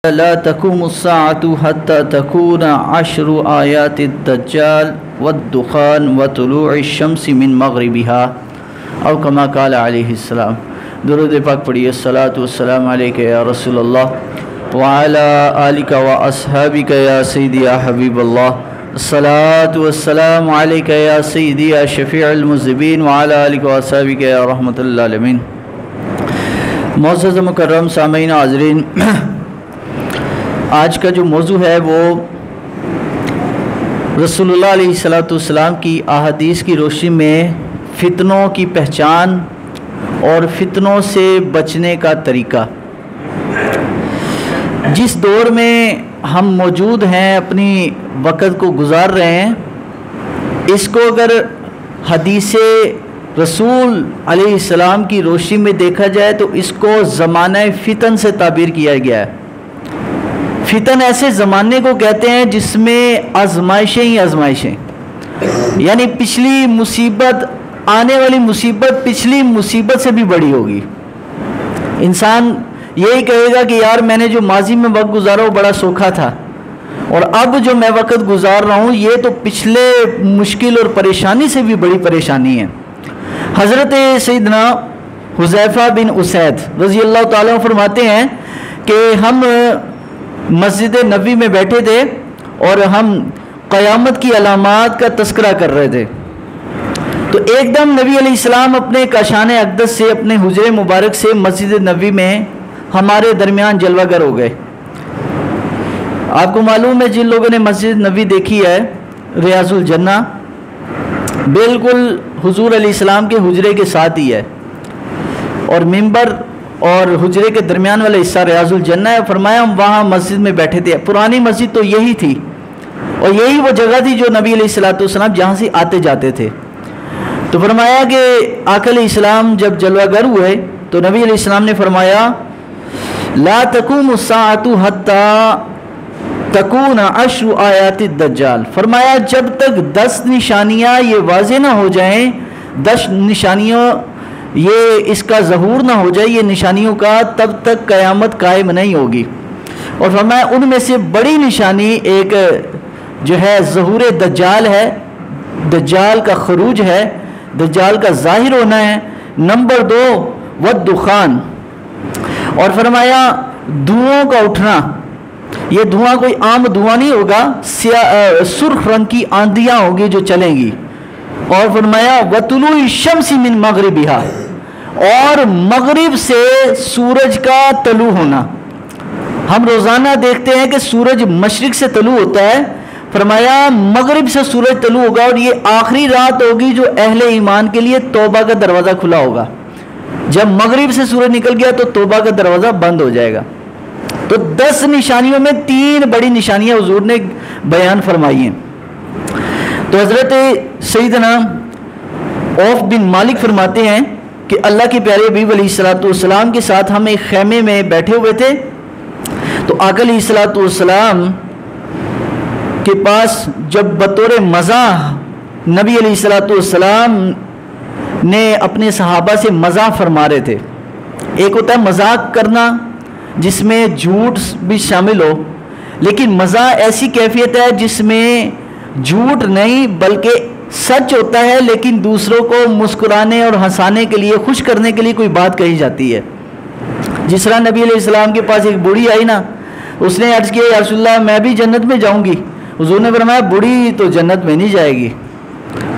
لا تقوم الساعة حتى تكون 10 آيات الدجال والدخان وطلوع الشمس من مغربها او كما قال عليه السلام۔ درود پاک پڑھیے۔ الصلاۃ والسلام علیک یا رسول اللہ وعلی آلک واصحابک یا سیدی یا حبیب اللہ۔ الصلاۃ والسلام علیک یا سیدی یا شفیع المذنبین وعلی آلک واصحابک یا رحمۃ للعالمین۔ معزز مکرم سامعین حاضرین، آج کا جو موضوع ہے وہ رسول اللہ علیہ السلام کی احادیث کی روشنی میں فتنوں کی پہچان اور فتنوں سے بچنے کا طریقہ۔ جس دور میں ہم موجود ہیں، اپنی وقت کو گزار رہے ہیں، اس کو اگر حدیث رسول علیہ السلام کی روشنی میں دیکھا جائے تو اس کو زمانہ فتن سے تعبیر کیا گیا ہے۔ فتن ایسے زمانے کو کہتے ہیں جس میں آزمائشیں ہی آزمائشیں، یعنی پچھلی مصیبت، آنے والی مصیبت پچھلی مصیبت سے بھی بڑی ہوگی۔ انسان یہی کہے گا کہ یار میں نے جو ماضی میں وقت گزارا وہ بڑا سوکھا تھا، اور اب جو میں وقت گزار رہا ہوں یہ تو پچھلے مشکل اور پریشانی سے بھی بڑی پریشانی ہے۔ حضرت سیدنا حذیفہ بن اسید رضی اللہ تعالیٰ عنہ فرماتے ہیں کہ ہم مسجد نبوی میں بیٹھے تھے اور ہم قیامت کی علامات کا تذکرہ کر رہے تھے، تو ایک دم نبی علیہ السلام اپنے کاشان اقدس سے، اپنے حجرے مبارک سے مسجد نبوی میں ہمارے درمیان جلوہ گر ہو گئے۔ آپ کو معلوم ہے، جن لوگوں نے مسجد نبوی دیکھی ہے، ریاض الجنہ بالکل حضور علیہ السلام کے حجرے کے ساتھ ہی ہے، اور منبر اور حجرے کے درمیان والا حصہ ریاض الجنہ ہے۔ فرمایا ہم وہاں مسجد میں بیٹھے تھے، پرانی مسجد تو یہی تھی اور یہی وہ جگہ تھی جو نبی علیہ السلام جہاں سے آتے جاتے تھے۔ تو فرمایا کہ آقا علیہ السلام جب جلوہ گر ہوئے تو نبی علیہ السلام نے فرمایا لا تقوم الساعة حتى تكون 10 آیات الدجال۔ فرمایا جب تک 10 نشانیاں یہ واضح نہ ہو جائیں، 10 نشانیوں یہ اس کا ظہور نہ ہو جائے، یہ نشانیوں کا، تب تک قیامت قائم نہیں ہوگی۔ اور فرمایا ان میں سے بڑی نشانی ایک جو ہے ظہور دجال ہے، دجال کا خروج ہے، دجال کا ظاہر ہونا ہے۔ نمبر 2 والدخان، اور فرمایا دھواں کا اٹھنا۔ یہ دھواں کوئی عام دھواں نہیں ہوگا، سرخ رنگ کی آندیاں ہوگی جو چلیں گی۔ اور فرمایا وطلوع الشمس من مغربها، اور مغرب سے سورج کا طلوع ہونا۔ ہم روزانہ دیکھتے ہیں کہ سورج مشرق سے طلوع ہوتا ہے، فرمایا مغرب سے سورج طلوع ہوگا، اور یہ آخری رات ہوگی جو اہل ایمان کے لیے توبہ کا دروازہ کھلا ہوگا۔ جب مغرب سے سورج نکل گیا تو توبہ کا دروازہ بند ہو جائے گا۔ تو 10 نشانیوں میں 3 بڑی نشانیاں حضور نے بیان فرمائی ہیں۔ تو حضرت سیدنا عوف بن مالک فرماتے ہیں کہ اللہ کے پیارے حبیب علیہ السلام کے ساتھ ہم ایک خیمے میں بیٹھے ہوئے تھے، تو آقا علیہ السلام کے پاس جب بطور مزاح نبی علیہ السلام نے اپنے صحابہ سے مزاح فرما رہے تھے۔ ایک ہوتا ہے مذاق کرنا جس میں جھوٹ بھی شامل ہو، لیکن مزاح ایسی کیفیت ہے جس میں جھوٹ نہیں بلکہ سچ ہوتا ہے، لیکن دوسروں کو مسکرانے اور ہنسانے کے لیے، خوش کرنے کے لیے کوئی بات کہی جاتی ہے۔ جس طرح نبی علیہ السلام کے پاس ایک بوڑھی آئی نا، اس نے عرض کیا یا رسول اللہ میں بھی جنت میں جاؤں گی۔ حضور نے فرمایا بوڑھی تو جنت میں نہیں جائے گی،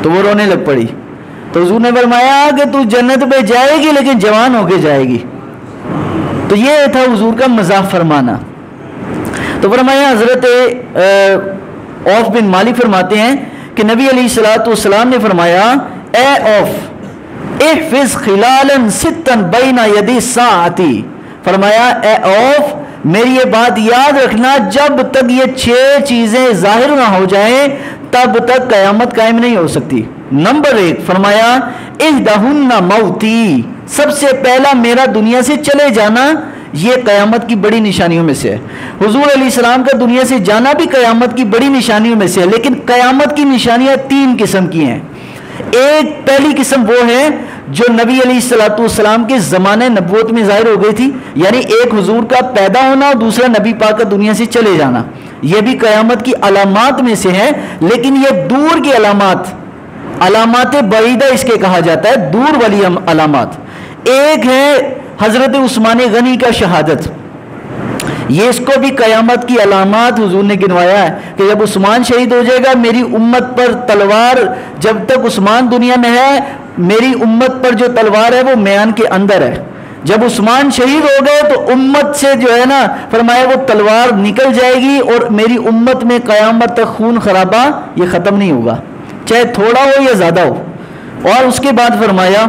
تو وہ رونے لگ پڑی۔ تو حضور نے فرمایا کہ تو جنت میں جائے گی لیکن جوان ہو کے جائے گی۔ تو یہ تھا حضور کا مذاق فرمانا۔ تو فرمایا حضرت عوف بن مالک فرماتے ہیں کہ نبی علیہ السلام نے فرمایا اے عوف احفظ خلالا 6 بین یدی الساعتی، فرمایا اے عوف میری یہ بات یاد رکھنا، جب تک یہ 6 چیزیں ظاہر نہ ہو جائیں تب تک قیامت قائم نہیں ہو سکتی۔ نمبر 1 فرمایا احدہن موتی، سب سے پہلا میرا دنیا سے چلے جانا، یہ قیامت کی بڑی نشانیوں میں سے ہے۔ حضور علیہ السلام کا دنیا سے جانا بھی قیامت کی بڑی نشانیوں میں سے ہے، لیکن قیامت کی نشانیاں 3 قسم کی ہیں۔ ایک پہلی قسم وہ ہے جو نبی علیہ الصلوۃ والسلام کے زمانے نبوت میں ظاہر ہو گئی تھی، یعنی ایک حضور کا پیدا ہونا اور دوسرا نبی پاک کا دنیا سے چلے جانا، یہ بھی قیامت کی علامات میں سے ہے، لیکن یہ دور کی علامات، علامات بعیدہ اس کے کہا جاتا ہے، دور والی علامات۔ ایک ہے حضرت عثمان غنی کا شہادت، یہ اس کو بھی قیامت کی علامات حضور نے گنوایا ہے کہ جب عثمان شہید ہو جائے گا، میری امت پر تلوار، جب تک عثمان دنیا میں ہے میری امت پر جو تلوار ہے وہ میان کے اندر ہے، جب عثمان شہید ہو گئے تو امت سے جو ہے نا فرمایا وہ تلوار نکل جائے گی اور میری امت میں قیامت تک خون خرابہ یہ ختم نہیں ہوگا، چاہے تھوڑا ہو یا زیادہ ہو۔ اور اس کے بعد فرمایا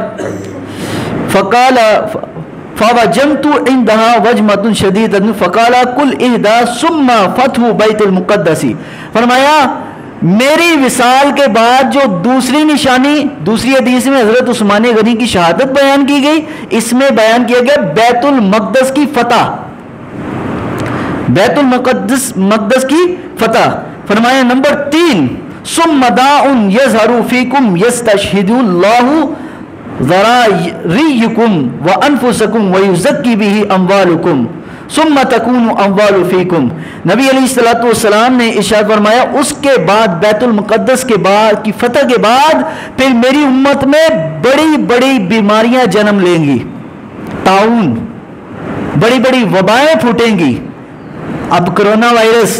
فقال فوجمت عندها وجمة شديدة فقال كل اهدى ثم فتح بیت المقدس، فرمایا میری وصال کے بعد جو دوسری نشانی، دوسری حدیث میں حضرت عثمان غنی کی شہادت بیان کی گئی، اس میں بیان کیا گیا بیت المقدس کی فتح، بیت المقدس کی فتح۔ فرمایا نمبر 3 ثم داع يظهر فيكم يستشهد الله ذرائیکم وانفسکم ویزکی به اموالکم ثم تکون اموال فیکم۔ نبی علیہ الصلوۃ والسلام نے ارشاد فرمایا اس کے بعد بیت المقدس کے بعد کی فتح کے بعد پھر میری امت میں بڑی بڑی بیماریاں جنم لیں گی، طاعون، بڑی بڑی وبائیں پھوٹیں گی۔ اب کرونا وائرس،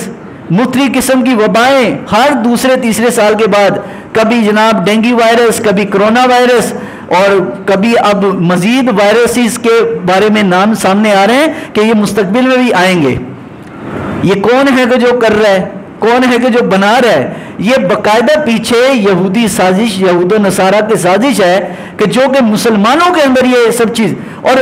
مختلف قسم کی وبائیں ہر دوسرے تیسرے سال کے بعد، کبھی جناب ڈینگی وائرس، کبھی کرونا وائرس، اور کبھی اب مزید وائرسز کے بارے میں نام سامنے آ رہے ہیں کہ یہ مستقبل میں بھی آئیں گے۔ یہ کون ہے کہ جو کر رہا ہے، کون ہے کہ جو بنا رہا ہے؟ یہ باقاعدہ پیچھے یہودی سازش، یہود و نصارہ کی سازش ہے کہ جو کہ مسلمانوں کے اندر یہ سب چیز، اور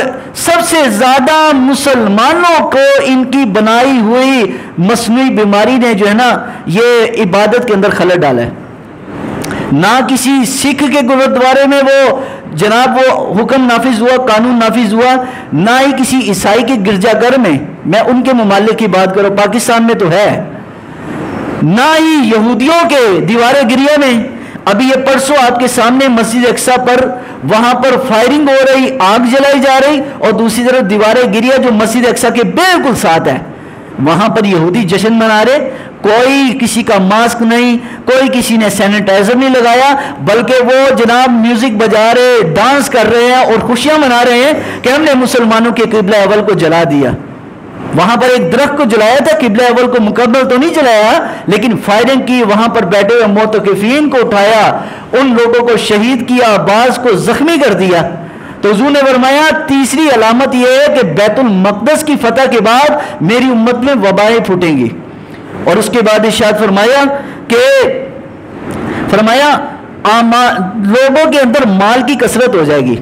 سب سے زیادہ مسلمانوں کو ان کی بنائی ہوئی مصنوعی بیماری نے جو ہے نا یہ عبادت کے اندر خلل ڈالا ہے۔ نہ کسی سکھ کے گرودوارے میں وہ جناب وہ حکم نافذ ہوا، قانون نافذ ہوا، نہ ہی کسی عیسائی کے گرجا گھر میں ان کے ممالک کی بات کروں، پاکستان میں تو ہے، نہ ہی یہودیوں کے دیوار گریہ میں۔ ابھی یہ پرسوں آپ کے سامنے مسجد اقصی پر وہاں پر فائرنگ ہو رہی، آگ جلائی جا رہی، اور دوسری طرف دیوار گریہ جو مسجد اقصی کے بالکل ساتھ ہے وہاں پر یہودی جشن منا رہے، کوئی کسی کا ماسک نہیں، کوئی کسی نے سینیٹائزر نہیں لگایا، بلکہ وہ جناب میوزک بجا رہے، ڈانس کر رہے ہیں اور خوشیاں منا رہے ہیں کہ ہم نے مسلمانوں کے قبلہ اول کو جلا دیا۔ وہاں پر ایک درخت کو جلایا تھا، قبلہ اول کو مکمل تو نہیں جلایا، لیکن فائرنگ کی، وہاں پر بیٹھے ہوئے معتکفین کو اٹھایا، ان لوگوں کو شہید کیا، بعض کو زخمی کر دیا۔ تو حضور نے فرمایا تیسری علامت یہ ہے کہ بیت المقدس کی فتح کے بعد میری امت میں وبائیں پھوٹیں گی۔ اور اس کے بعد ارشاد فرمایا کہ لوگوں کے اندر مال کی کثرت ہو جائے گی،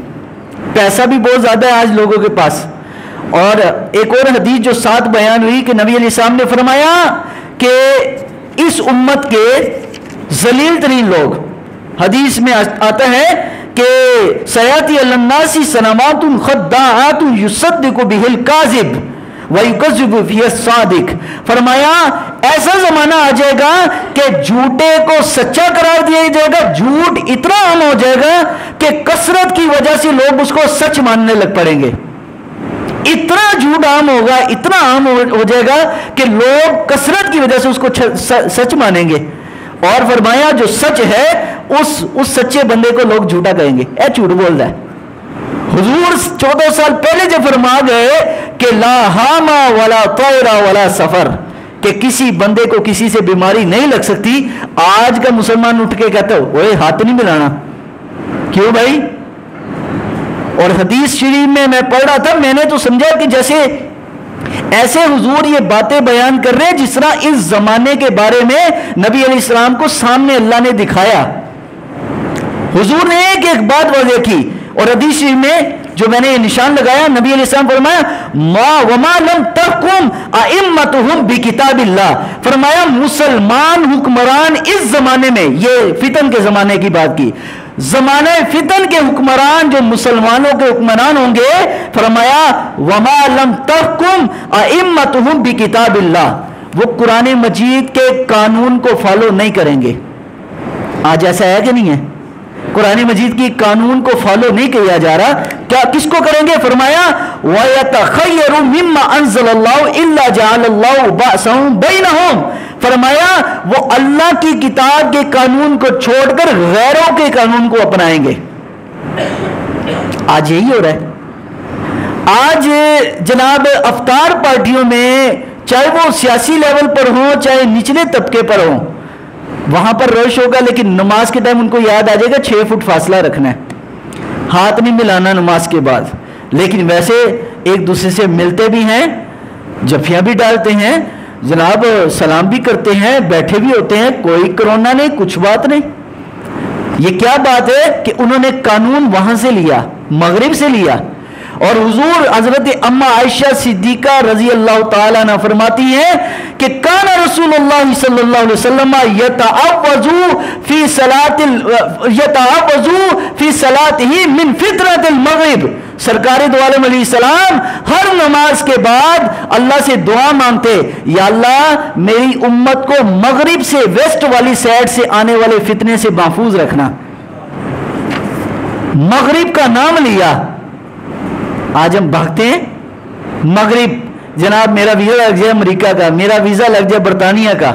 پیسہ بھی بہت زیادہ ہے آج لوگوں کے پاس۔ اور ایک اور حدیث جو ساتھ بیان ہوئی کہ نبی علیہ السلام نے فرمایا کہ اس امت کے ذلیل ترین لوگ، حدیث میں آتا ہے کہ سیاتی الناس سنوات خداعات یصدق بہ الکاذب ویکذب فیہ الصادق، فرمایا ایسا زمانہ آ جائے گا کہ جھوٹے کو سچا قرار دیا جائے گا، جھوٹ اتنا عام ہو جائے گا کہ کثرت کی وجہ سے لوگ اس کو سچ ماننے لگ پڑیں گے، اتنا جھوٹ عام ہوگا، اتنا عام ہو جائے گا کہ لوگ کثرت کی وجہ سے اس کو سچ مانیں گے۔ اور فرمایا جو سچ ہے اس سچے بندے کو لوگ جھوٹا کہیں گے، اے جھوٹ بول رہا ہے۔ حضور 14 سال پہلے جو فرما گئے کہ لا حاما ولا طائرا ولا سفر، کہ کسی بندے کو کسی سے بیماری نہیں لگ سکتی، آج کا مسلمان اٹھ کے کہتا ہے وہ ہاتھ نہیں ملانا، کیوں بھائی؟ اور حدیث شریف میں پڑھ رہا تھا، میں نے تو سمجھا کہ جیسے ایسے حضور یہ باتیں بیان کر رہے ہیں جس طرح اس زمانے کے بارے میں نبی علیہ السلام کو سامنے اللہ نے دکھایا۔ حضور نے ایک بات واضح کی، اور حدیث شریف میں جو میں نے یہ نشان لگایا، نبی علیہ السلام فرمایا ما وما لم تحکم ائمتهم بکتاب اللہ، فرمایا مسلمان حکمران اس زمانے میں، یہ فتن کے زمانے کی بات کی، زمانہ فتن کے حکمران جو مسلمانوں کے حکمران ہوں گے، فرمایا وما لم تحکم ائمتهم بکتاب اللہ، وہ قرآن مجید کے قانون کو فالو نہیں کریں گے۔ آج ایسا ہے کہ نہیں ہے؟ قرآن مجید کی قانون کو فالو نہیں کیا جا رہا، کیا کس کو کریں گے؟ فرمایا وَيَتَخَيَّرُ مِمَّا أَنزَلَ اللَّهُ إِلَّا جَعَلَ اللَّهُ بَأْسَهُمْ بَيْنَهُمْ، فرمایا وہ اللہ کی کتاب کے قانون کو چھوڑ کر غیروں کے قانون کو اپنائیں گے۔ آج یہی ہو رہا ہے۔ آج جناب افطار پارٹیوں میں، چاہے وہ سیاسی لیول پر ہوں چاہے نچلے طبقے پر ہوں، وہاں پر روش ہوگا، لیکن نماز کے ٹائم ان کو یاد آ جائے گا 6 فٹ فاصلہ رکھنا ہے، ہاتھ نہیں ملانا نماز کے بعد، لیکن ویسے ایک دوسرے سے ملتے بھی ہیں، جفیاں بھی ڈالتے ہیں، جناب سلام بھی کرتے ہیں، بیٹھے بھی ہوتے ہیں، کوئی کرونا نہیں، کچھ بات نہیں۔ یہ کیا بات ہے کہ انہوں نے قانون وہاں سے لیا، مغرب سے لیا۔ اور حضور حضرت اما عائشہ صدیقہ رضی اللہ تعالیٰ عنہ فرماتی ہیں کہ کان رسول اللہ صلی اللہ علیہ وسلم یتعوذ فی صلاتہ من فتنۃ المغرب، سرکار دو عالم علیہ السلام ہر نماز کے بعد اللہ سے دعا مانگتے، یا اللہ میری امت کو مغرب سے، ویسٹ والی سائڈ سے آنے والے فتنے سے محفوظ رکھنا۔ مغرب کا نام لیا۔ آج ہم بھاگتے ہیں مغرب، جناب میرا ویزا لگ جائے امریکہ کا، میرا ویزا لگ جائے برطانیہ کا۔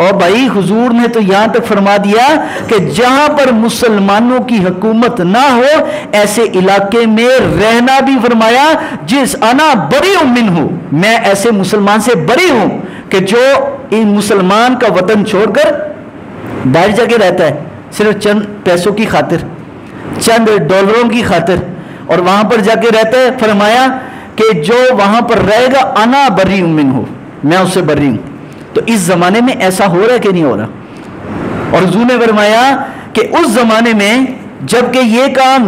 اور بھائی حضور نے تو یہاں تک فرما دیا کہ جہاں پر مسلمانوں کی حکومت نہ ہو ایسے علاقے میں رہنا بھی فرمایا، جس انا بری منہ، میں ایسے مسلمان سے بری ہوں کہ جو ان مسلمان کا وطن چھوڑ کر باہر جا کے رہتا ہے صرف چند پیسوں کی خاطر، چند ڈالروں کی خاطر، اور وہاں پر جا کے رہتا ہے۔ فرمایا کہ جو وہاں پر رہے گا انا بری منہ، میں اس سے بری ہوں۔ تو اس زمانے میں ایسا ہو رہا ہے کہ نہیں ہو رہا؟ اور حضور نے فرمایا کہ اس زمانے میں جب کہ یہ کام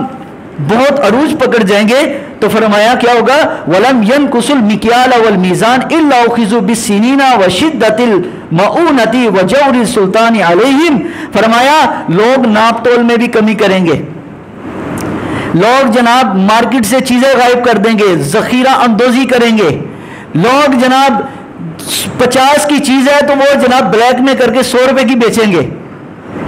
بہت عروج پکڑ جائیں گے تو فرمایا کیا ہوگا؟ وَلَمْ يَنْقُصُ الْمِكْيَالَ وَالْمِيزَانَ إِلَّا أُخِذُوا بِالسِّنِينَ وَشِدَّةِ الْمَؤُونَةِ وَجَوْرِ السُّلْطَانِ عَلَيْهِمْ، فرمایا لوگ ناپ تول میں بھی کمی کریں گے، لوگ جناب مارکیٹ سے چیزیں غائب کر دیں گے، ذخیرہ اندوزی کریں گے، لوگ جناب 50 کی چیز ہے تو وہ جناب بلیک میں کر کے 100 روپے کی بیچیں گے۔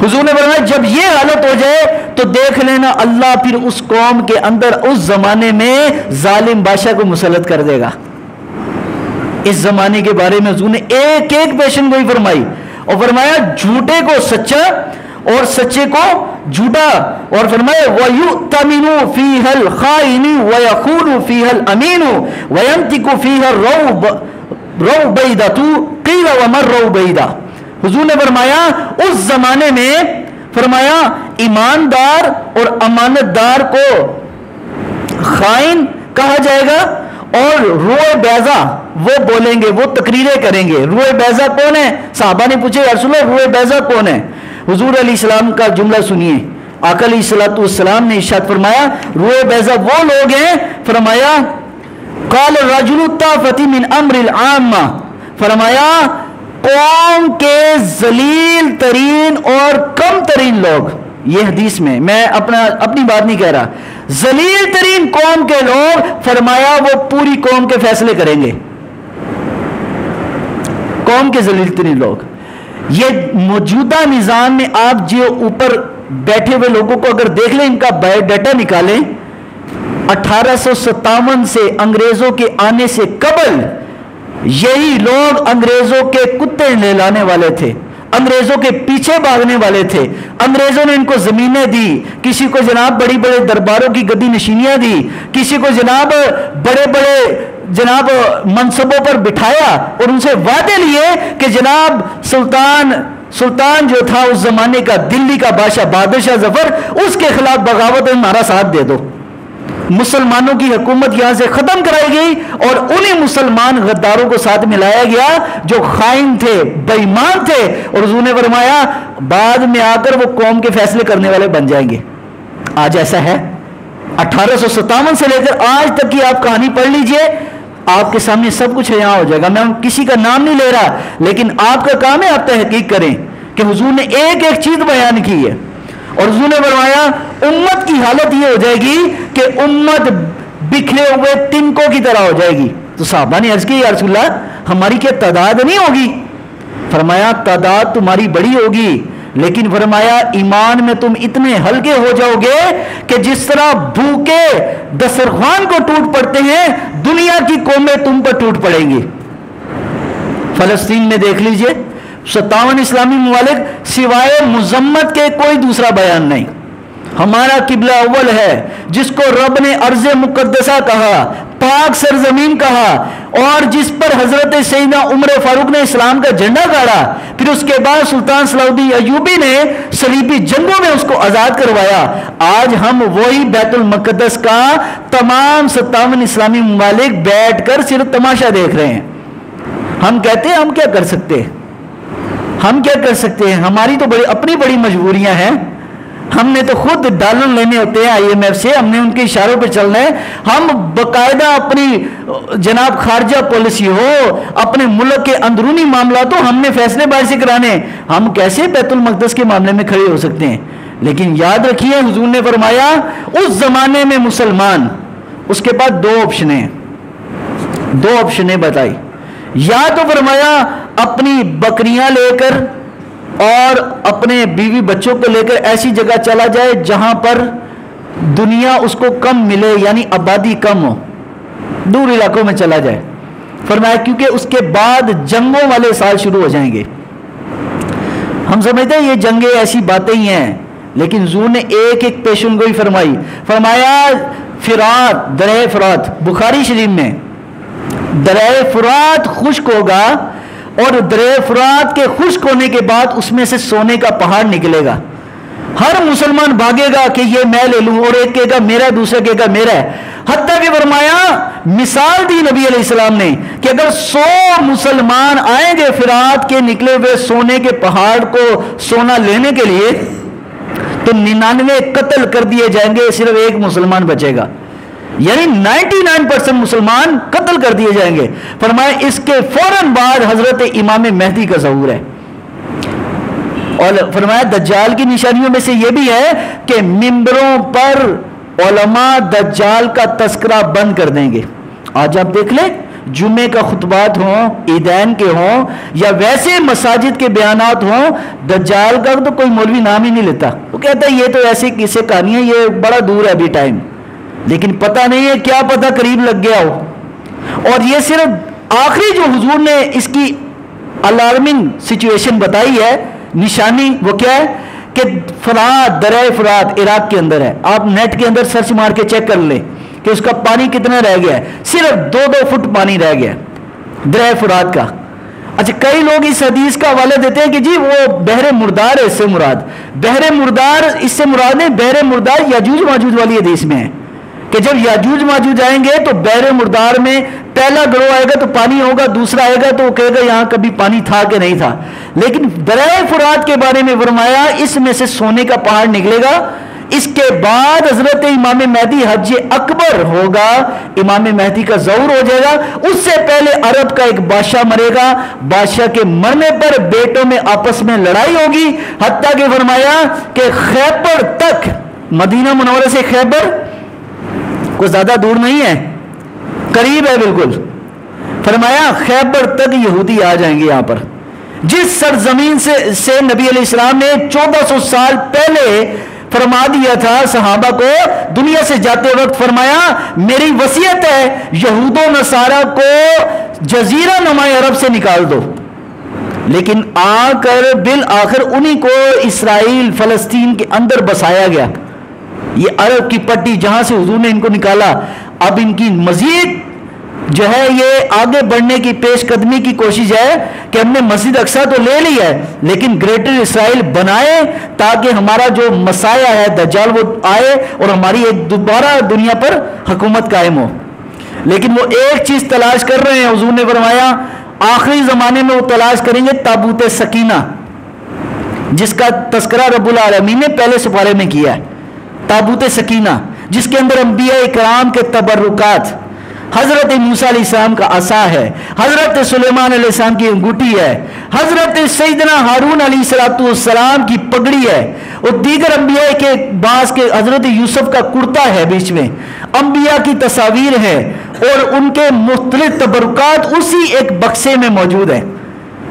حضور نے فرمایا جب یہ حالت ہو جائے تو دیکھ لینا اللہ پھر اس قوم کے اندر اس زمانے میں ظالم بادشاہ کو مسلط کر دے گا۔ اس زمانے کے بارے میں حضور نے ایک ایک پیشن گوئی فرمائی، اور فرمایا جھوٹے کو سچا اور سچے کو جھوٹا، اور فرمایا وَيُؤْتَمِنُ فِيهَا الْخَائِنُ وَيَخُونُ فِيهَا الْأَمِينُ وَيَنْتِقُ فِيهَا الرَّوْبَيْدَةُ قِيلَ وَمَا الرَّوْبَيْدَةُ۔ حضور نے فرمایا اس زمانے میں فرمایا ایماندار اور امانت دار کو خائن کہا جائے گا، اور روئے بیضا وہ بولیں گے، وہ تقریریں کریں گے۔ روئے بیضا کون ہے؟ صحابہ نے پوچھے یا رسول اللہ روئے بیضا کون ہے؟ حضور علیہ السلام کا جملہ سنیے، آقا علیہ السلام نے ارشاد فرمایا روئے بیضا وہ لوگ ہیں، فرمایا قال الرجل الطافتی من امر العامہ، فرمایا قوم کے ذلیل ترین اور کم ترین لوگ، یہ حدیث میں اپنی بات نہیں کہہ رہا، ذلیل ترین قوم کے لوگ فرمایا وہ پوری قوم کے فیصلے کریں گے، قوم کے ذلیل ترین لوگ۔ یہ موجودہ نظام میں آپ جو اوپر بیٹھے ہوئے لوگوں کو اگر دیکھ لیں، ان کا بایو ڈیٹا نکالیں، 1857 سے انگریزوں کے آنے سے قبل یہی لوگ انگریزوں کے کتے نہلانے والے تھے، انگریزوں کے پیچھے بھاگنے والے تھے، انگریزوں نے ان کو زمینیں دی، کسی کو جناب بڑی بڑے درباروں کی گدی نشینیاں دی، کسی کو جناب بڑے بڑے جناب منصبوں پر بٹھایا، اور ان سے وعدے لیے کہ جناب سلطان جو تھا اس زمانے کا دلی کا بادشاہ بہادر شاہ ظفر، اس کے خلاف بغاوت میں ہمارا ساتھ دے دو۔ مسلمانوں کی حکومت یہاں سے ختم کرائی گئی اور انہیں مسلمان غداروں کو ساتھ ملایا گیا جو خائن تھے، بے ایمان تھے، اور حضور نے فرمایا بعد میں آ کر وہ قوم کے فیصلے کرنے والے بن جائیں گے۔ آج ایسا ہے؟ 1857 سے لے کر آج تک کی آپ کہانی پڑھ لیجئے، آپ کے سامنے سب کچھ یہاں ہو جائے گا۔ میں کسی کا نام نہیں لے رہا، لیکن آپ کا کام ہے آپ تحقیق کریں کہ حضور نے ایک ایک چیز بیان کی ہے، اور حضور نے فرمایا امت کی حالت یہ ہو جائے گی کہ امت بکھرے ہوئے تنکوں کی طرح ہو جائے گی۔ تو صحابہ نے عرض کی یا رسول اللہ ہماری کیا تعداد نہیں ہوگی؟ فرمایا تعداد تمہاری بڑی ہوگی، لیکن فرمایا ایمان میں تم اتنے ہلکے ہو جاؤ گے کہ جس طرح بھوکے دسترخوان کو ٹوٹ پڑتے ہیں دنیا کی قومیں تم پر ٹوٹ پڑیں گی. فلسطین میں دیکھ لیجئے 57 اسلامی ممالک سوائے مذمت کے کوئی دوسرا بیان نہیں. ہمارا قبلہ اول ہے جس کو رب نے ارض مقدسہ کہا، پاک سرزمین کہا، اور جس پر حضرت سیدنا عمر فاروق نے اسلام کا جھنڈا گاڑا. پھر اس کے بعد سلطان صلاح الدین ایوبی نے صلیبی جنگوں میں اس کو آزاد کروایا. آج ہم وہی بیت المقدس کا تمام 57 اسلامی ممالک بیٹھ کر صرف تماشا دیکھ رہے ہیں. ہم کہتے ہیں ہم کیا کر سکتے ہیں، ہم کیا کر سکتے ہیں؟ ہماری تو اپنی بڑی مجبوریاں ہیں. ہم نے تو خود ڈالر لینے ہوتے ہیں IMF سے، ہم نے ان کے اشاروں پہ چلنا ہے. ہم باقاعدہ اپنی جناب خارجہ پالیسی ہو، اپنے ملک کے اندرونی معاملات ہو، ہم نے فیصلے باہر سے کرانے. ہم کیسے بیت المقدس کے معاملے میں کھڑے ہو سکتے ہیں؟ لیکن یاد رکھیے حضور نے فرمایا اس زمانے میں مسلمان، اس کے بعد دو آپشنیں بتائی. یا تو فرمایا اپنی بکریاں لے کر اور اپنے بیوی بچوں کو لے کر ایسی جگہ چلا جائے جہاں پر دنیا اس کو کم ملے، یعنی آبادی کم ہو، دور علاقوں میں چلا جائے. فرمایا کیونکہ اس کے بعد جنگوں والے سال شروع ہو جائیں گے. ہم سمجھتے ہیں یہ جنگیں ایسی باتیں ہی ہیں، لیکن حضور نے ایک ایک پیشن گوئی فرمائی. فرمایا فرات، درہ فرات، بخاری شریف میں درہ فرات خشک ہوگا، اور درہ فرات کے خشک ہونے کے بعد اس میں سے سونے کا پہاڑ نکلے گا. ہر مسلمان بھاگے گا کہ یہ میں لے لوں، اور ایک کہے گا میرا، دوسرا کہے گا میرا ہے. حتیٰ کہ فرمایا مثال دی نبی علیہ السلام نے کہ اگر 100 مسلمان آئیں گے فرات کے نکلے ہوئے سونے کے پہاڑ کو سونا لینے کے لیے، تو 99 قتل کر دیے جائیں گے، صرف ایک مسلمان بچے گا. یعنی 99% مسلمان قتل کر دیے جائیں گے. فرمایا اس کے فوراً بعد حضرت امام مہدی کا ظہور ہے. اور فرمایا دجال کی نشانیوں میں سے یہ بھی ہے کہ ممبروں پر علماء دجال کا تذکرہ بند کر دیں گے. آج آپ دیکھ لیں جمعے کا خطبات ہوں، عیدین کے ہوں، یا ویسے مساجد کے بیانات ہوں، دجال کا تو کوئی مولوی نام ہی نہیں لیتا. وہ کہتا ہے یہ تو ایسی قصے کہانی ہے، یہ بڑا دور ہے ابھی ٹائم. لیکن پتہ نہیں ہے، کیا پتہ قریب لگ گیا ہو. اور یہ صرف آخری جو حضور نے اس کی الارمنگ سچویشن بتائی ہے، نشانی، وہ کیا ہے کہ فرات، درہ فرات عراق کے اندر ہے. آپ نیٹ کے اندر سرچ مار کے چیک کر لیں کہ اس کا پانی کتنا رہ گیا ہے. صرف 2 فٹ پانی رہ گیا درہ فرات کا. اچھا، کئی لوگ اس حدیث کا حوالہ دیتے ہیں کہ جی وہ بحر مردار ہے، اس سے مراد بحر مردار، اس سے مراد نہیں، بحر مردار یاجوج ماجوج والی حدیث میں ہے کہ جب یاجوج ماجوج آئیں گے تو بحر مردار میں پہلا گروہ آئے گا تو پانی ہوگا، دوسرا آئے گا تو وہ کہے گا یہاں کبھی پانی تھا کہ نہیں تھا. لیکن درہ فرات کے بارے میں فرمایا اس میں سے سونے کا پہاڑ نکلے گا. اس کے بعد حضرت امام مہدی حج اکبر ہوگا، امام مہدی کا ظہور ہو جائے گا. اس سے پہلے عرب کا ایک بادشاہ مرے گا، بادشاہ کے مرنے پر بیٹوں میں آپس میں لڑائی ہوگی. حتیٰ کہ فرمایا کہ خیبر تک، مدینہ منورہ سے خیبر کوئی زیادہ دور نہیں ہے، قریب ہے بالکل. فرمایا خیبر تک یہودی آ جائیں گے یہاں پر. جس سرزمین سے نبی علیہ السلام نے 1400 سال پہلے فرما دیا تھا صحابہ کو دنیا سے جاتے وقت، فرمایا میری وصیت ہے یہود و نصارہ کو جزیرہ نما عرب سے نکال دو. لیکن آ کر بالآخر انہی کو اسرائیل فلسطین کے اندر بسایا گیا. یہ عرب کی پٹی جہاں سے حضور نے ان کو نکالا. اب ان کی مزید جو ہے یہ آگے بڑھنے کی پیش قدمی کی کوشش ہے کہ ہم نے مسجد اقصیٰ تو لے لی ہے، لیکن گریٹر اسرائیل بنائے تاکہ ہمارا جو مسایہ ہے دجال وہ آئے اور ہماری ایک دوبارہ دنیا پر حکومت قائم ہو. لیکن وہ ایک چیز تلاش کر رہے ہیں. حضور نے فرمایا آخری زمانے میں وہ تلاش کریں گے تابوت سکینہ، جس کا تذکرہ رب العالمین نے پہلے سپارے میں کیا ہے. تابوت سکینہ جس کے اندر انبیاء اکرام کے تبرکات، حضرت موسیٰ علیہ السلام کا عصا ہے، حضرت سلیمان علیہ السلام کی انگوٹھی ہے، حضرت سیدنا ہارون علیہ السلام کی پگڑی ہے، اور دیگر انبیاء کے بعض کے حضرت یوسف کا کرتا ہے، بیچ میں انبیاء کی تصاویر ہے، اور ان کے مختلف تبرکات اسی ایک بکسے میں موجود ہیں.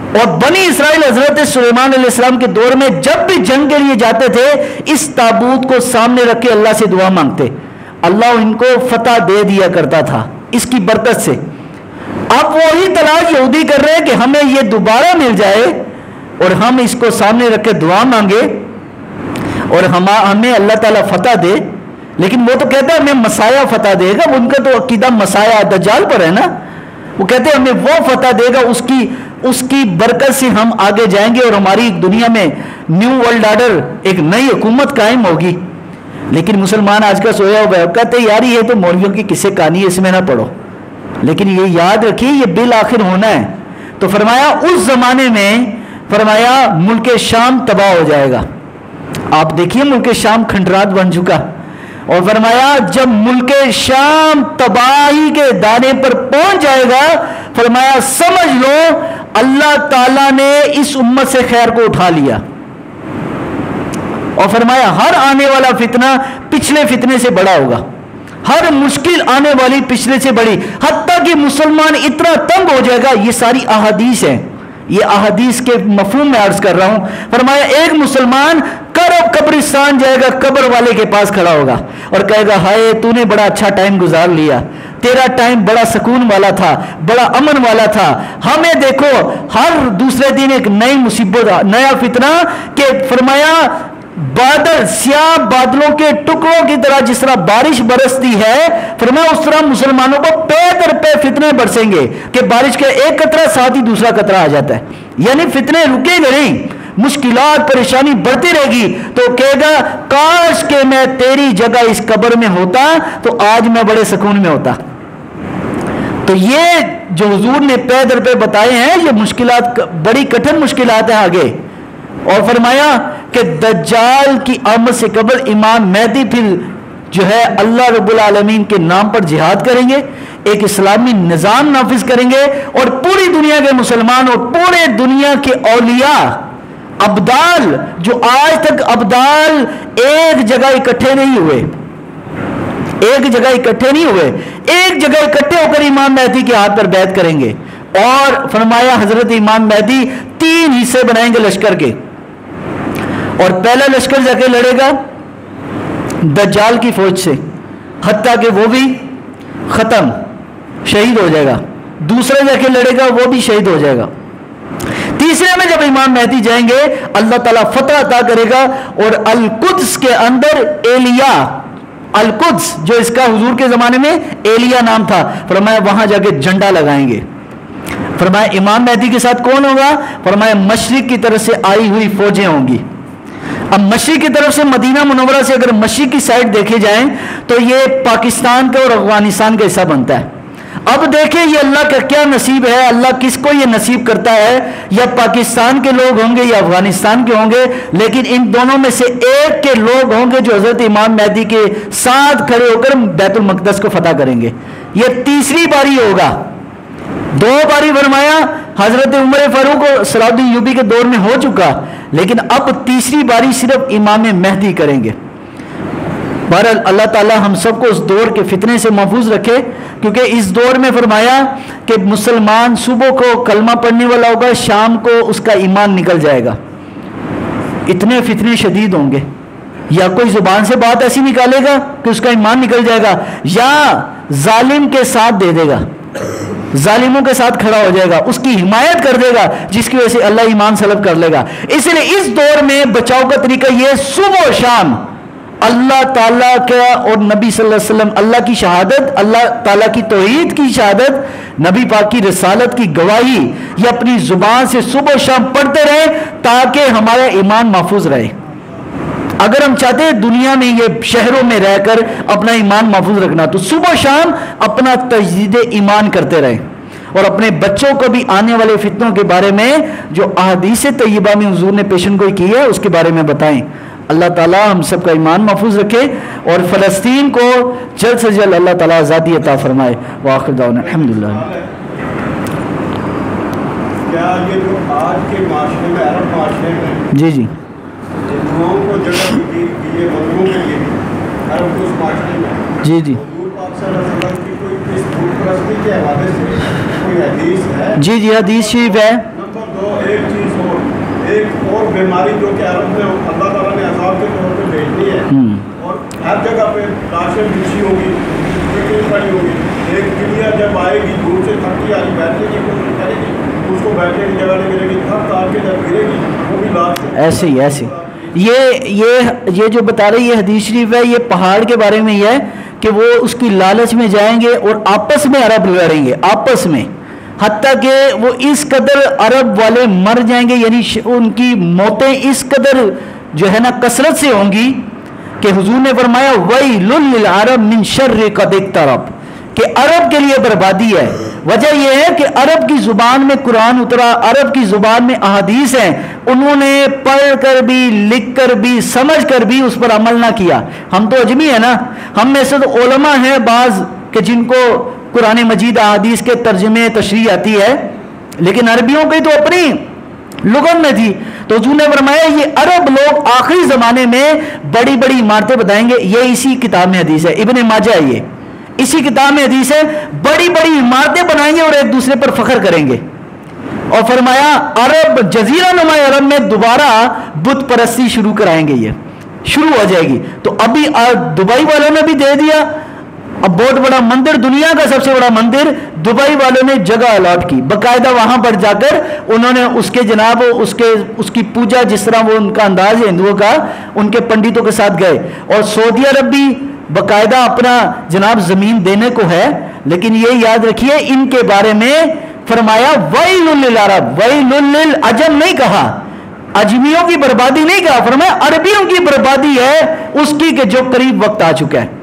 اور بنی اسرائیل حضرت سلیمان علیہ السلام کے دور میں جب بھی جنگ کے لیے جاتے تھے اس تابوت کو سامنے رکھ کے اللہ سے دعا مانگتے، اللہ ان کو فتح دے دیا کرتا تھا اس کی برکت سے۔ اب وہی تلاش یہودی کر رہے ہیں کہ ہمیں یہ دوبارہ مل جائے اور ہم اس کو سامنے رکھ کے دعا مانگے اور ہمیں اللہ تعالیٰ فتح دے، لیکن وہ تو کہتا ہے ہمیں مسایہ فتح دے گا، ان کا تو عقیدہ مسایہ دجال پر ہے نا، وہ کہتے ہیں ہمیں وہ فتح دے گا، اس کی برکت سے ہم آگے جائیں گے اور ہماری دنیا میں نیو ورلڈ آرڈر ایک نئی حکومت قائم ہوگی۔ لیکن مسلمان آج کا سویا ہوا ہے، کہتے ہیں یار یہ تو مولویوں کی قصے کہانی ہے، اس میں نہ پڑھو، لیکن یہ یاد رکھیے یہ بالآخر ہونا ہے۔ تو فرمایا اس زمانے میں فرمایا ملک شام تباہ ہو جائے گا۔ آپ دیکھیے ملک شام کھنڈرات بن چکا، اور فرمایا جب ملک شام تباہی کے دانے پر پہنچ جائے گا، فرمایا سمجھ لو اللہ تعالیٰ نے اس امت سے خیر کو اٹھا لیا، اور فرمایا ہر آنے والا فتنہ پچھلے فتنے سے بڑا ہوگا، ہر مشکل آنے والی پچھلے سے بڑی، حتیٰ کہ مسلمان اتنا تنگ ہو جائے گا۔ یہ ساری احادیث ہیں، یہ احادیث کے مفہوم میں عرض کر رہا ہوں۔ فرمایا ایک مسلمان قبرستان جائے گا، قبر والے کے پاس کھڑا ہوگا اور کہے گا ہائے تو نے بڑا اچھا ٹائم گزار لیا، تیرا ٹائم بڑا سکون والا تھا، بڑا امن والا تھا، ہمیں دیکھو ہر دوسرے دن ایک نئی مصیبت، نیا فتنہ، کہ فرمایا بادل سیاہ بادلوں کے ٹکڑوں کی طرح جس طرح بارش برستی ہے، فرمایا اس طرح مسلمانوں کو پے در پے فتنے برسیں گے کہ بارش کا ایک قطرہ ساتھ ہی دوسرا قطرہ آ جاتا ہے، یعنی فتنے رکے گا نہیں، مشکلات پریشانی بڑھتی رہے گی۔ تو کہے گا کاش کہ میں تیری جگہ اس قبر میں ہوتا تو آج میں بڑے سکون میں ہوتا۔ تو یہ جو حضور نے پے در پے بتائے ہیں یہ مشکلات بڑی کٹھن مشکلات ہیں آگے، اور فرمایا کہ دجال کی آمد سے قبل امام مہدی پھر جو ہے اللہ رب العالمین کے نام پر جہاد کریں گے، ایک اسلامی نظام نافذ کریں گے، اور پوری دنیا کے مسلمان اور پورے دنیا کے اولیاء ابدال، جو آج تک ابدال ایک جگہ اکٹھے نہیں ہوئے، ایک جگہ اکٹھے نہیں ہوئے، ایک جگہ اکٹھے ہو کر امام مہدی کے ہاتھ پر بیعت کریں گے، اور فرمایا حضرت امام مہدی 3 حصے بنائیں گے لشکر کے، اور پہلا لشکر جا کے لڑے گا دجال کی فوج سے، حتیٰ کہ وہ بھی ختم شہید ہو جائے گا، دوسرا جا کے لڑے گا وہ بھی شہید ہو جائے گا، تیسرے میں جب امام مہدی جائیں گے اللہ تعالیٰ فتح عطا کرے گا، اور القدس کے اندر ایلیا، القدس جو اس کا حضور کے زمانے میں ایلیا نام تھا، فرمایا وہاں جا کے جھنڈا لگائیں گے۔ فرمایا امام مہدی کے ساتھ کون ہوگا؟ فرمایا مشرق کی طرف سے آئی ہوئی فوجیں ہوں گی۔ اب مشرق کی طرف سے مدینہ منورہ سے اگر مشرق کی سائڈ دیکھے جائیں تو یہ پاکستان کا اور افغانستان کا حصہ بنتا ہے۔ اب دیکھیں یہ اللہ کا کیا نصیب ہے، اللہ کس کو یہ نصیب کرتا ہے، یا پاکستان کے لوگ ہوں گے یا افغانستان کے ہوں گے، لیکن ان دونوں میں سے ایک کے لوگ ہوں گے جو حضرت امام مہدی کے ساتھ کھڑے ہو کر بیت المقدس کو فتح کریں گے۔ یہ تیسری باری ہوگا، 2 باری فرمایا حضرت عمر فاروق اور صلاح الدین ایوبی کے دور میں ہو چکا، لیکن اب تیسری باری صرف امام مہدی کریں گے۔ بہرحال اللہ تعالی ہم سب کو اس دور کے فتنے سے محفوظ رکھے، کیونکہ اس دور میں فرمایا کہ مسلمان صبح کو کلمہ پڑھنے والا ہوگا، شام کو اس کا ایمان نکل جائے گا، اتنے فتنے شدید ہوں گے، یا کوئی زبان سے بات ایسی نکالے گا کہ اس کا ایمان نکل جائے گا، یا ظالم کے ساتھ دے دے گا، ظالموں کے ساتھ کھڑا ہو جائے گا، اس کی حمایت کر دے گا، جس کی وجہ سے اللہ ایمان سلب کر لے گا۔ اس لیے اس دور میں بچاؤ کا طریقہ یہ صبح و شام اللہ تعالیٰ کا اور نبی صلی اللہ علیہ وسلم اللہ کی شہادت، اللہ تعالیٰ کی توحید کی شہادت، نبی پاک کی رسالت کی گواہی، یہ اپنی زبان سے صبح و شام پڑھتے رہے تاکہ ہمارا ایمان محفوظ رہے۔ اگر ہم چاہتے ہیں دنیا میں یہ شہروں میں رہ کر اپنا ایمان محفوظ رکھنا تو صبح و شام اپنا تجدید ایمان کرتے رہیں، اور اپنے بچوں کو بھی آنے والے فتنوں کے بارے میں جو احادیث طیبہ میں حضور نے پیشن گوئی کی ہے اس کے بارے میں بتائیں۔ اللہ تعالیٰ ہم سب کا ایمان محفوظ رکھے اور فلسطین کو جلد سے جلد اللہ تعالیٰ آزادی عطا فرمائے۔ وآخر دعوانا الحمدللہ۔ کیا یہ جو آج کے معاشرے میں، عرب معاشرے میں جی جی ہندوؤں کو جگہ دی ہے، مذہبوں کے لیے عرب کو اس معاشرے میں، جی جی حضور پاک صلی اللہ علیہ وسلم کی کوئی اس بت پرستی کے حوالے سے کوئی حدیث ہے؟ جی جی حدیث شریف ہے۔ نمبر 2 تو ایک چیز اور بیماری جو کہ عرب میں اللہ تعالیٰ نے عذاب کے طور پہ بھیجنی ہے اور ہر جگہ پہ لاشیں بچھی ہوگی، پڑی ہوگی، ایک دنیا جب آئے گی دور سے تھکی آئی بیٹھنے کی کوشش کرے گی، اس کو بیٹھنے کی جگہ نہیں ملے گی، تھک تار کے جب گرے گی وہ بھی لاش ایسے ہی ایسے یہ جو بتا رہی ہے حدیث شریف ہے، یہ پہاڑ کے بارے میں یہ ہے کہ وہ اس کی لالچ میں جائیں گے اور آپس میں عرب لڑیں گے آپس میں، حتیٰ کہ وہ اس قدر عرب والے مر جائیں گے، یعنی ان کی موتیں اس قدر جو ہے نا کثرت سے ہوں گی کہ حضور نے فرمایا وَيْلٌ لِلْعَرَبْ مِنْ شَرِّ قَدِ اقْتَرَبَ، کہ عرب کے لیے بربادی ہے۔ وجہ یہ ہے کہ عرب کی زبان میں قرآن اترا، عرب کی زبان میں احادیث ہیں، انہوں نے پڑھ کر بھی، لکھ کر بھی، سمجھ کر بھی اس پر عمل نہ کیا۔ ہم تو اجمی ہیں نا، ہم میں سے تو علماء ہیں بعض کہ جن کو قرآن مجید احادیث کے ترجمے تشریح آتی ہے، لیکن عربیوں کی تو اپنی لغت میں تھی۔ تو حضور نے فرمایا یہ عرب لوگ آخری زمانے میں بڑی بڑی عمارتیں بتائیں گے، یہ اسی کتاب میں حدیث ہے، ابن ماجہ ہے، یہ اسی کتاب میں حدیث ہے، بڑی بڑی عمارتیں بنائیں گے اور ایک دوسرے پر فخر کریں گے۔ اور فرمایا عرب جزیرہ نما عرب میں دوبارہ بت پرستی شروع کرائیں گے، یہ شروع ہو جائے گی۔ تو ابھی دبئی والوں نے بھی دے دیا، اب بہت بڑا مندر، دنیا کا سب سے بڑا مندر دبئی والوں نے جگہ الاٹ کی، باقاعدہ وہاں پر جا کر انہوں نے اس کے جناب اس کی پوجا، جس طرح وہ ان کا انداز ہے ہندوؤں کا، ان کے پنڈتوں کے ساتھ گئے۔ اور سعودی عرب بھی باقاعدہ اپنا جناب زمین دینے کو ہے، لیکن یہ یاد رکھیے ان کے بارے میں فرمایا وَيْلٌ لِلْعَرَبْ، وَيْلٌ لِلْعَجَمْ نہیں کہا، اجمیوں کی بربادی نہیں کہا، فرمایا عربیوں کی بربادی ہے اس کی کہ جو قریب وقت آ چکا ہے۔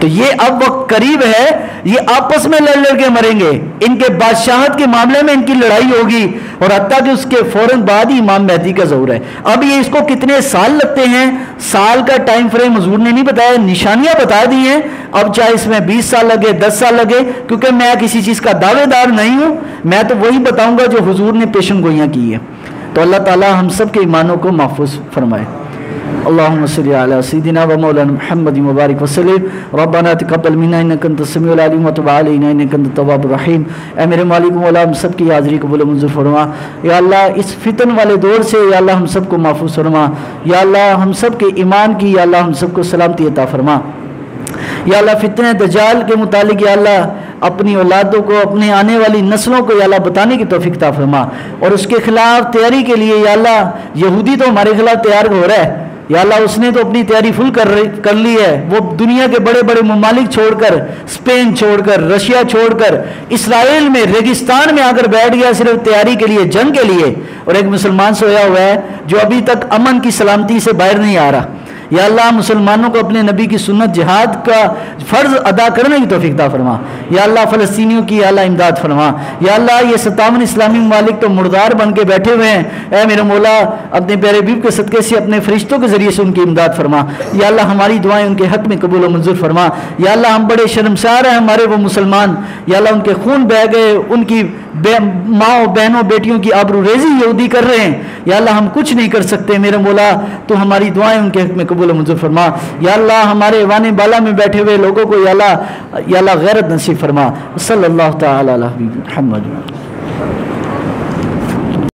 تو یہ اب وقت قریب ہے، یہ آپس میں لڑ لڑ کے مریں گے، ان کے بادشاہت کے معاملے میں ان کی لڑائی ہوگی، اور حتیٰ کہ اس کے فوراً بعد ہی امام مہدی کا ظہور ہے۔ اب یہ اس کو کتنے سال لگتے ہیں، سال کا ٹائم فریم حضور نے نہیں بتایا، نشانیاں بتا دی ہیں۔ اب چاہے اس میں 20 سال لگے، 10 سال لگے، کیونکہ میں کسی چیز کا دعوے دار نہیں ہوں، میں تو وہی بتاؤں گا جو حضور نے پیشن گوئیاں کی ہیں۔ تو اللہ تعالی ہم سب کے ایمانوں کو محفوظ فرمائے۔ اللهم صل على سيدنا ومولانا محمد وبارك وسلم ربنا تقبل منا انك انت السميع العليم وتب علينا انك انت التواب الرحيم۔ اے میرے مالک مولا ہم سب کی حاضری قبول و منظور فرما، یا اللہ اس فتن والے دور سے یا اللہ ہم سب کو محفوظ فرما، یا اللہ ہم سب کے ایمان کی یا اللہ ہم سب کو سلامتی عطا فرما، یا اللہ فتنہ دجال کے متعلق یا اللہ اپنی اولادوں کو، اپنے آنے والی نسلوں کو یا اللہ بتانے کی توفیق عطا فرما، اور اس کے خلاف تیاری کے لیے یا اللہ یہودی تو ہمارے خلاف تیار ہو رہا ہے، یا اللہ اس نے تو اپنی تیاری فل کر لی ہے، وہ دنیا کے بڑے بڑے ممالک چھوڑ کر، اسپین چھوڑ کر، رشیا چھوڑ کر، اسرائیل میں ریگستان میں آ کر بیٹھ گیا صرف تیاری کے لیے، جنگ کے لیے، اور ایک مسلمان سویا ہوا ہے جو ابھی تک امن کی سلامتی سے باہر نہیں آ رہا۔ یا اللہ مسلمانوں کو اپنے نبی کی سنت جہاد کا فرض ادا کرنے کی توفیق عطا فرما، یا اللہ فلسطینیوں کی یا اللہ امداد فرما، یا اللہ یہ 57 اسلامی ممالک تو مردار بن کے بیٹھے ہوئے ہیں، اے میرے مولا اپنے پیارے حبیب کے صدقے سے اپنے فرشتوں کے ذریعے سے ان کی امداد فرما، یا اللہ ہماری دعائیں ان کے حق میں قبول و منظور فرما، یا اللہ ہم بڑے شرمسار ہیں ہمارے وہ مسلمان، یا اللہ ان کے خون بہہ گئے، ان کی ماں بہنوں بیٹیوں کی آبرو ریزی یہودی کر رہے ہیں، یا اللہ ہم کچھ نہیں کر سکتے، میرے مولا تو ہماری دعائیں ان کے حق میں قبول و منظور فرما، یا اللہ ہمارے ایوان بالا میں بیٹھے ہوئے لوگوں کو یا اللہ غیرت نصیب فرما۔ صلی اللہ تعالی علی محمد۔